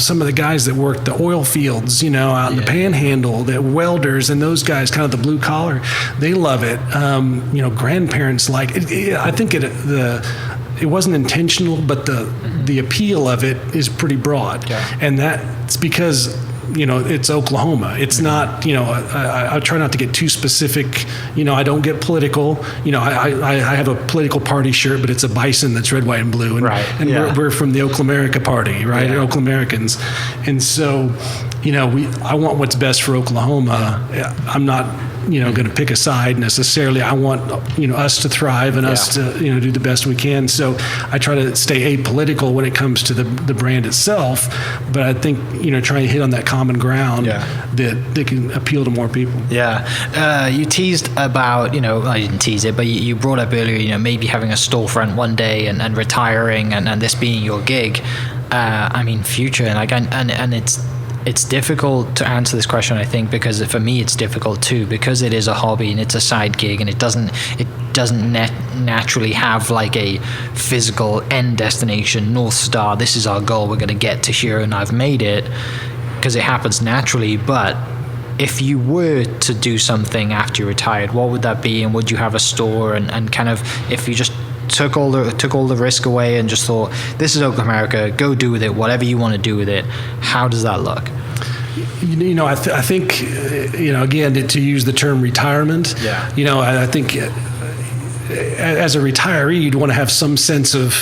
Some of the guys that worked the oil fields, you know, out in the Panhandle, the welders, and those guys, kind of the blue collar, they love it. You know, grandparents like it. I think it wasn't intentional, but the appeal of it is pretty broad, and that's because, you know, it's Oklahoma. It's not, you know, I try not to get too specific. You know, I don't get political. You know, I have a political party shirt, but it's a bison that's red, white, and blue. And, we're from the Oklamerica party, right? Oklamericans. And so, you know, I want what's best for Oklahoma. I'm not, you know, going to pick a side necessarily. I want, you know, us to thrive and us to, you know, do the best we can. So I try to stay apolitical when it comes to the brand itself, but I think, you know, trying to hit on that common ground that can appeal to more people. You teased about, you know, I didn't tease it, but you brought up earlier, you know, maybe having a storefront one day and retiring and this being your gig. I mean, future, and like, and it's difficult to answer this question, I think, because for me it's difficult too, because it is a hobby and it's a side gig, and it doesn't naturally have like a physical end destination, North Star, this is our goal, we're going to get to here and I've made it, because it happens naturally. But if you were to do something after you retired, what would that be? And would you have a store? And kind of, if you just took all the risk away and just thought, this is Oklamerica, go do with it whatever you want to do with it, how does that look? You know, I think, you know, again, to use the term retirement, you know, I think as a retiree, you'd want to have some sense of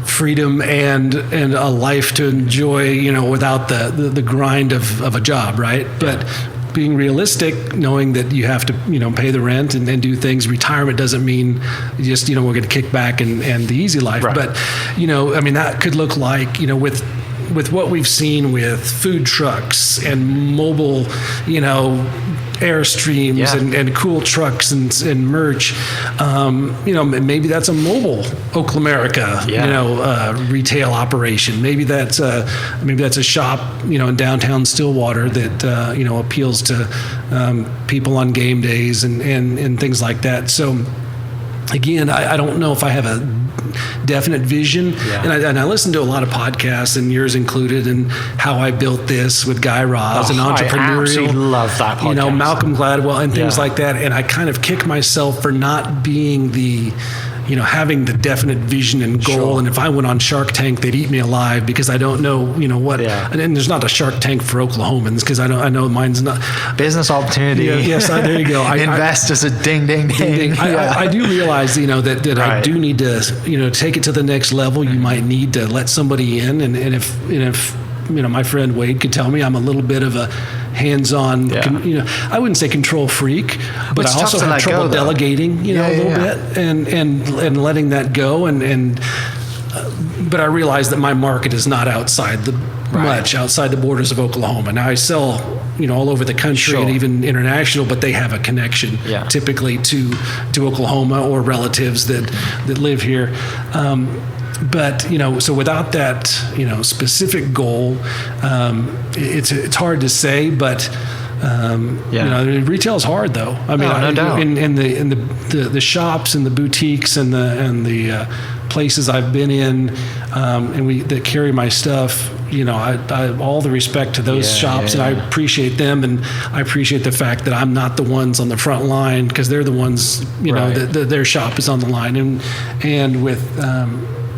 freedom and a life to enjoy, you know, without the grind of a job, right? But being realistic, knowing that you have to, pay the rent and do things. Retirement doesn't mean just, we're going to kick back and the easy life. Right. But, that could look like, with what we've seen with food trucks and mobile, Airstreams and cool trucks and merch, maybe that's a mobile Oklamerica, retail operation. Maybe that's a shop, in downtown Stillwater that appeals to people on game days and things like that. So again, I don't know if I have a definite vision, and I listen to a lot of podcasts, and yours included, and how I built this with Guy Raz and entrepreneurial. I absolutely love that podcast. Malcolm Gladwell and things like that. And I kind of kick myself for not being the, having the definite vision and goal. Sure. And if I went on Shark Tank, they'd eat me alive because I don't know, what. Yeah. And there's not a Shark Tank for Oklahomans because I know mine's not. Business opportunity. Yes, there you go. Investors a ding, ding, ding. I do realize, that I do need to, take it to the next level. You might need to let somebody in, and if my friend Wade could tell me I'm a little bit of a hands-on, I wouldn't say control freak, but I also have trouble delegating, a little bit and letting that go. But I realize that my market is not outside the borders of Oklahoma. Now I sell, all over the country and even international, but they have a connection typically to Oklahoma or relatives that live here. But so without that specific goal, it's hard to say. But retail is hard though. I mean, no doubt. In the shops and the boutiques and the places I've been in, and that carry my stuff. I all the respect to those shops, and I appreciate them, and I appreciate the fact that I'm not the ones on the front line because they're the ones, their shop is on the line, and with.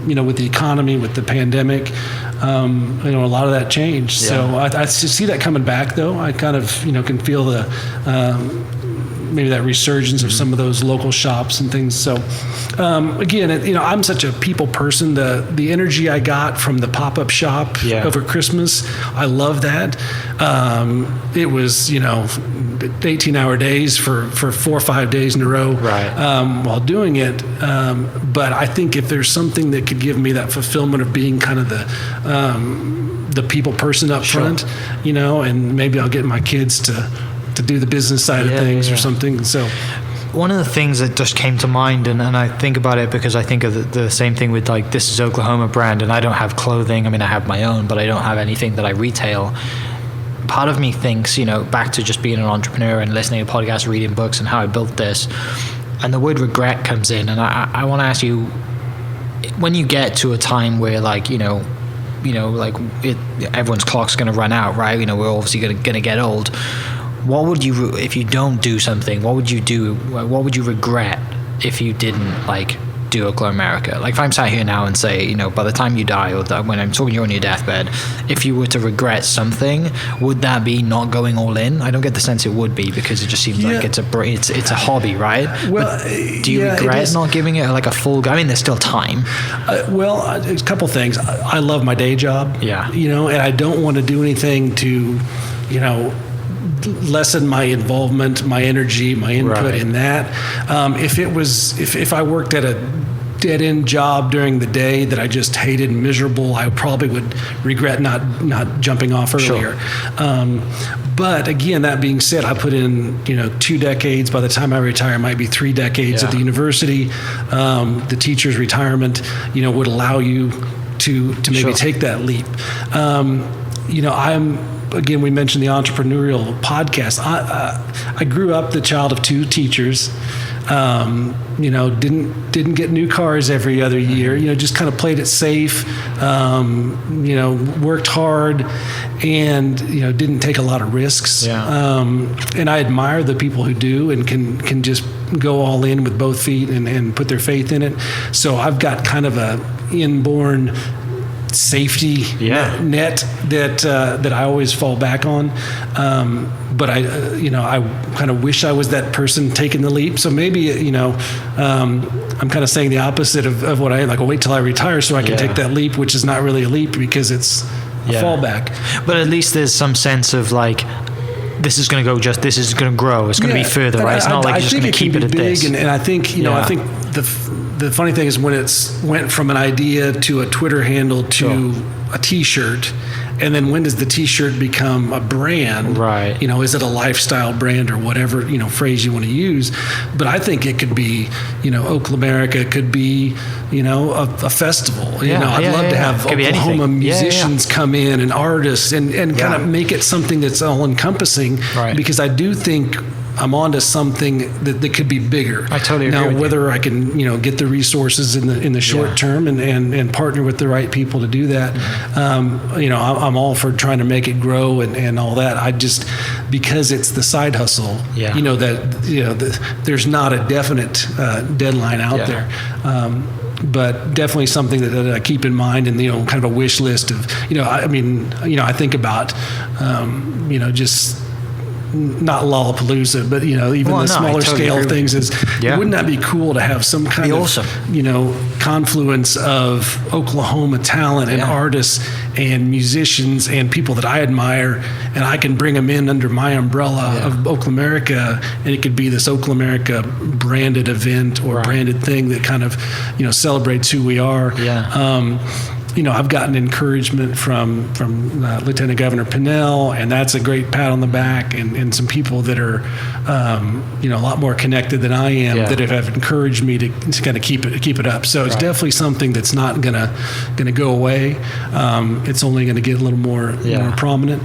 With the economy, with the pandemic, a lot of that changed. Yeah. So I see that coming back, though. I kind of, can feel the maybe that resurgence of some of those local shops and things. So again, I'm such a people person. The energy I got from the pop-up shop over Christmas, I love that. It was 18-hour days for 4 or 5 days in a row while doing it. But I think if there's something that could give me that fulfillment of being kind of the people person up front, and maybe I'll get my kids to do the business side of things or something. So one of the things that just came to mind, and I think about it because I think of the same thing with like This Is Oklahoma brand, and I don't have clothing. I mean, I have my own, but I don't have anything that I retail. Part of me thinks, back to just being an entrepreneur and listening to podcasts, reading books, and how I built this, and the word regret comes in. And I want to ask you, when you get to a time where everyone's clock's going to run out, right? We're obviously going to get old. What would you, if you don't do something, what would you do? What would you regret if you didn't do Oklamerica? Like if I'm sat here now and say, by the time you die, or when I'm talking you're on your deathbed, if you were to regret something, would that be not going all in? I don't get the sense it would be, because it just seems like it's a hobby, right? Well, do you regret not giving it a full? I mean, there's still time. A couple things. I love my day job. Yeah. And I don't want to do anything to, lessen my involvement, my energy, my input in that. If I worked at a dead-end job during the day that I just hated and miserable, I probably would regret not jumping off earlier. Sure. But again, that being said, I put in 2 decades. By the time I retire, it might be 3 decades at the university. The teacher's retirement, would allow you to maybe take that leap. Again, we mentioned the entrepreneurial podcast. I grew up the child of 2 teachers. Didn't get new cars every other year. Just kind of played it safe. Worked hard, and didn't take a lot of risks. Yeah. And I admire the people who do and can just go all in with both feet and put their faith in it. So I've got kind of a inborn safety net that I always fall back on, but I kind of wish I was that person taking the leap. So maybe I'm kind of saying the opposite of what I am. I'll wait till I retire so I can take that leap, which is not really a leap because it's a fallback. But at least there's some sense of this is going to grow. It's going to be further, right? It's not like you're just going to keep it at this. And I think, I think the funny thing is when it's went from an idea to a Twitter handle to a T-shirt, and then when does the T-shirt become a brand? Right. Is it a lifestyle brand or whatever, phrase you want to use? But I think it could be, Oklamerica could be, a festival. I'd love to have Oklahoma musicians come in and artists and kind of make it something that's all encompassing. Right. Because I do think I'm onto something that could be bigger. I totally agree. Now, whether I can, get the resources in the short term and partner with the right people to do that, I'm all for trying to make it grow and all that. I just, because it's the side hustle, there's not a definite deadline out there. But definitely something that I keep in mind, and kind of a wish list of, I think about, just not Lollapalooza, but even the smaller scale things is, wouldn't that be cool to have some kind of confluence of Oklahoma talent and artists and musicians and people that I admire, and I can bring them in under my umbrella of Oklamerica, and it could be this Oklamerica branded event or branded thing that kind of celebrates who we are. I've gotten encouragement from Lieutenant Governor Pinnell, and that's a great pat on the back, and some people that are, a lot more connected than I am that have encouraged me to kind of keep it up. So it's definitely something that's not gonna go away. It's only going to get a little more prominent.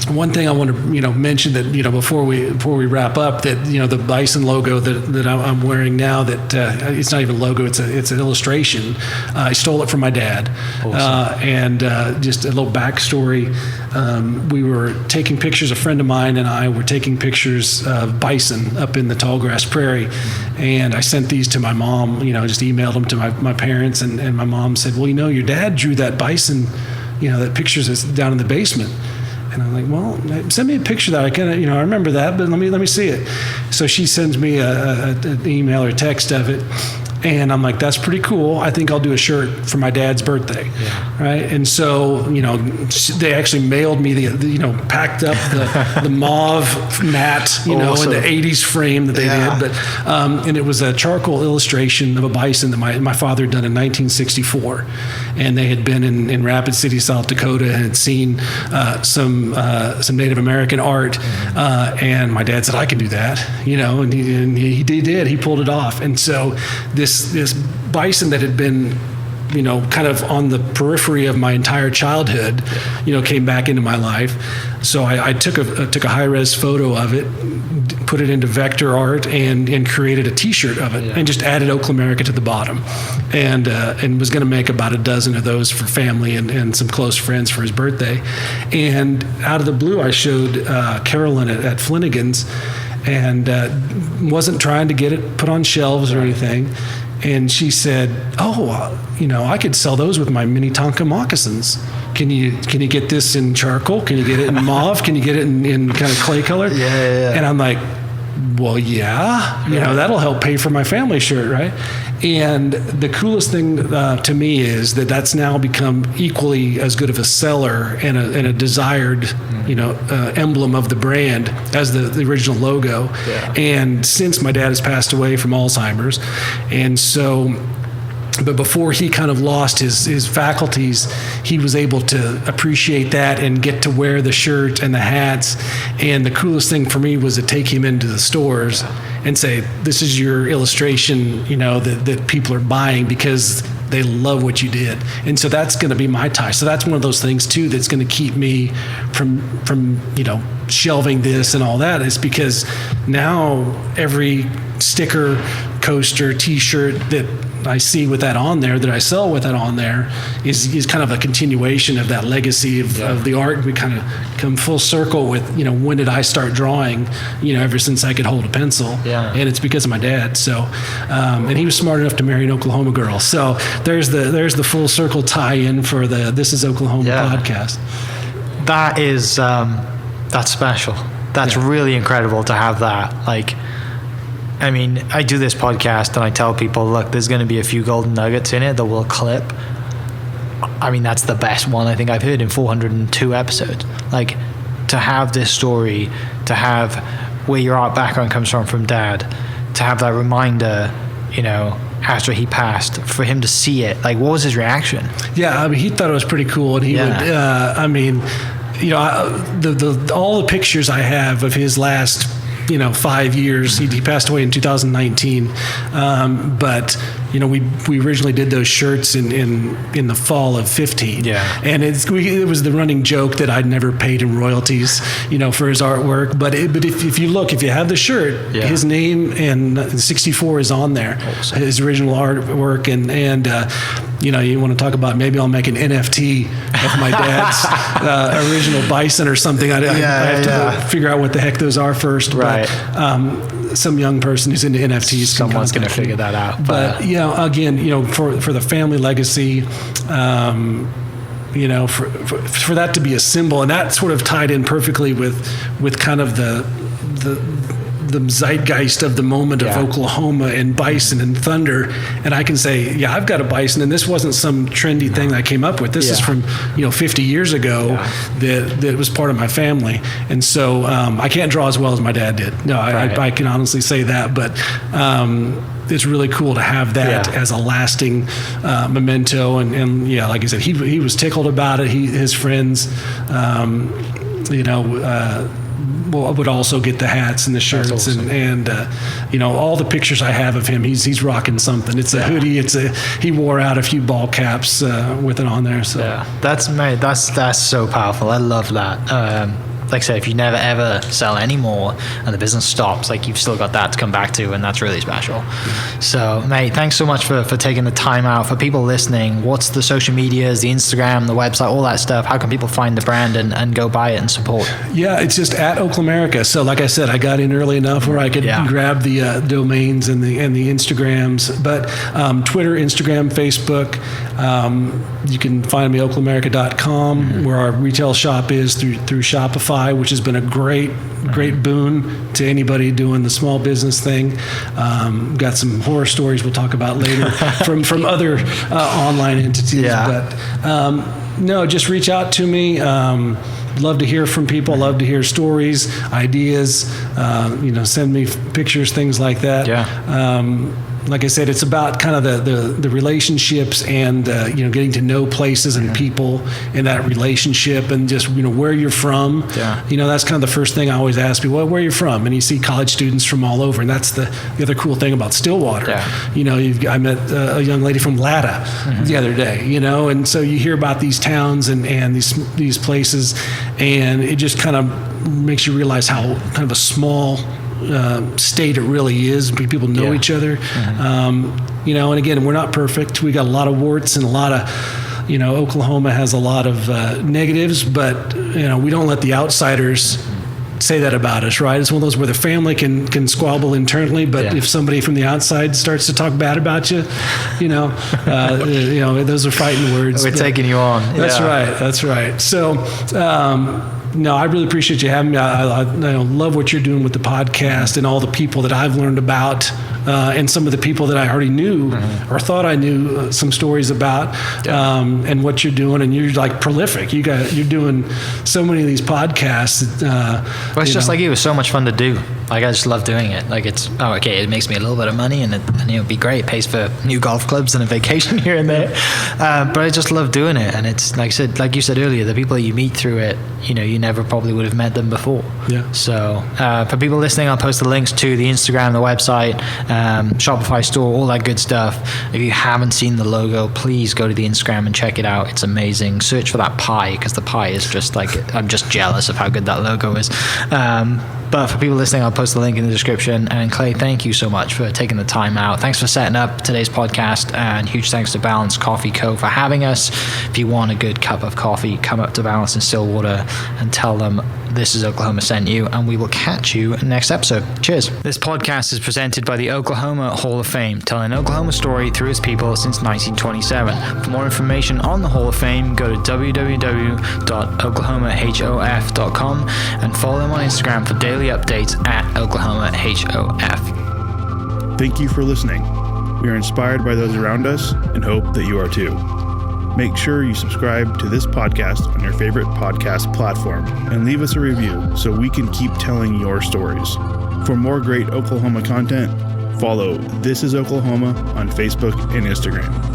One thing I want to mention that before we wrap up, that the bison logo that I'm wearing now, that it's not even a logo, it's an illustration. I stole it from my dad. Awesome. And just a little backstory. We were taking pictures. A friend of mine and I were taking pictures of bison up in the tall grass prairie, and I sent these to my mom. Just emailed them to my parents, and my mom said, "Well, your dad drew that bison. That picture's is down in the basement." And I'm like, "Well, send me a picture that I can, I remember that, but let me see it." So she sends me an email or text of it, and I'm like, "That's pretty cool. I think I'll do a shirt for my dad's birthday." Right? And so, they actually mailed me packed up the mauve mat, awesome. in the 80s frame that they did, but and it was a charcoal illustration of a bison that my father had done in 1964, and they had been in Rapid City, South Dakota, and had seen some Native American art, and my dad said, "I can do that," and he did. He pulled it off, and so this bison that had been kind of on the periphery of my entire childhood, came back into my life. So I took a high-res photo of it, put it into vector art, and created a T-shirt of it, and just added Oklamerica to the bottom, and was going to make about a dozen of those for family and some close friends for his birthday. And out of the blue, I showed Carolyn at Flanagan's, and wasn't trying to get it put on shelves or anything. And she said, "Oh, I could sell those with my mini Tonka moccasins. Can you get this in charcoal? Can you get it in mauve? Can you get it in kind of clay color?" And I'm like, "Well, that'll help pay for my family shirt, right?" And the coolest thing to me is that's now become equally as good of a seller and a desired, emblem of the brand as the original logo. And since my dad has passed away from Alzheimer's, and so. But before he kind of lost his faculties, he was able to appreciate that and get to wear the shirt and the hats. And the coolest thing for me was to take him into the stores and say, "This is your illustration, that people are buying because they love what you did." And so that's going to be my tie. So that's one of those things too that's going to keep me from shelving this and all that, is because now every sticker, coaster, T-shirt that I see with that on there, that I sell with that on there, is kind of a continuation of that legacy of the art. We kind of come full circle with, when did I start drawing, ever since I could hold a pencil. And it's because of my dad. So, and he was smart enough to marry an Oklahoma girl. So there's the full circle tie-in for the This Is Oklahoma podcast. That is, that's special. That's really incredible to have that. I do this podcast and I tell people, look, there's going to be a few golden nuggets in it that will clip. That's the best one I think I've heard in 402 episodes. to have this story, to have where your art background comes from Dad, to have that reminder, after he passed, for him to see it, like, what was his reaction? Yeah, I mean, he thought it was pretty cool, and he would. All the pictures I have of his last 5 years. He passed away in 2019, but we originally did those shirts in the fall of 15. Yeah, and it was the running joke that I'd never paid him royalties, for his artwork. But if you have the shirt, his name and 64 is on there, awesome. His original artwork, and you want to talk about, maybe I'll make an NFT of my dad's original bison or something. I have to figure out what the heck those are first. Right. But some young person who's into NFTs, someone's going to figure that out. But again, for the family legacy, for that to be a symbol, and that sort of tied in perfectly with kind of the zeitgeist of the moment of Oklahoma and bison and thunder. And I can say, I've got a bison, and this wasn't some trendy thing that I came up with. This is from 50 years ago that was part of my family. And so I can't draw as well as my dad did. No, I can honestly say that, but it's really cool to have that as a lasting memento. And like I said, he was tickled about it. His friends, would also get the hats and the shirts. Awesome. and all the pictures I have of him, he's rocking something. It's a hoodie. He wore out a few ball caps with it on there. So that's so powerful. I love that. Like I said, if you never ever sell any more and the business stops, like, you've still got that to come back to, and that's really special. So, mate, thanks so much for taking the time out. For people listening, what's the social medias, the Instagram, the website, all that stuff? How can people find the brand and go buy it and support? Yeah, it's just at Oklamerica. So, like I said, I got in early enough where I could grab the domains and the Instagrams. But Twitter, Instagram, Facebook. You can find me at oklamerica.com, where our retail shop is through Shopify, which has been a great boon to anybody doing the small business thing. Got some horror stories we'll talk about later from other online entities. But no, just reach out to me. Love to hear from people. Love to hear stories, ideas. Send me pictures, things like that. Like I said, it's about kind of the relationships and getting to know places and people in that relationship, and just where you're from. That's kind of the first thing I always ask people. Where you're from? And you see college students from all over, and that's the other cool thing about Stillwater. I met a young lady from Latta the other day. And so you hear about these towns and these places, and it just kind of makes you realize how kind of a small state it really is. People know each other. And again, we're not perfect. We got a lot of warts and a lot of, Oklahoma has a lot of negatives, but we don't let the outsiders say that about us, right? It's one of those where the family can squabble internally, but if somebody from the outside starts to talk bad about you, those are fighting words. We're taking you on. That's right. So, no, I really appreciate you having me. I love what you're doing with the podcast and all the people that I've learned about, and some of the people that I already knew or thought I knew some stories about, and what you're doing. And you're like prolific. You're doing so many of these podcasts. It's just like, it was so much fun to do. Like, I just love doing it. Like, it makes me a little bit of money, and it would be great. It pays for new golf clubs and a vacation here and there. But I just love doing it. And it's like you said earlier, the people that you meet through it, you never probably would have met them before. So for people listening, I'll post the links to the Instagram, the website, Shopify store, all that good stuff. If you haven't seen the logo, please go to the Instagram and check it out. It's amazing. Search for that pie, because the pie is just like, I'm just jealous of how good that logo is. But for people listening, I'll post the link in the description. And Clay, thank you so much for taking the time out. Thanks for setting up today's podcast, and huge thanks to Balance Coffee Co. for having us. If you want a good cup of coffee, come up to Balance in Stillwater and tell them This Is Oklahoma sent you, and we will catch you next episode. Cheers. This podcast is presented by the Oklahoma Hall of Fame, telling Oklahoma story through its people since 1927. For more information on the Hall of Fame, go to www.oklahomahof.com and follow them on Instagram for daily updates at OklahomaHOF. Thank you for listening. We are inspired by those around us and hope that you are too. Make sure you subscribe to this podcast on your favorite podcast platform and leave us a review so we can keep telling your stories. For more great Oklahoma content, follow This is Oklahoma on Facebook and Instagram.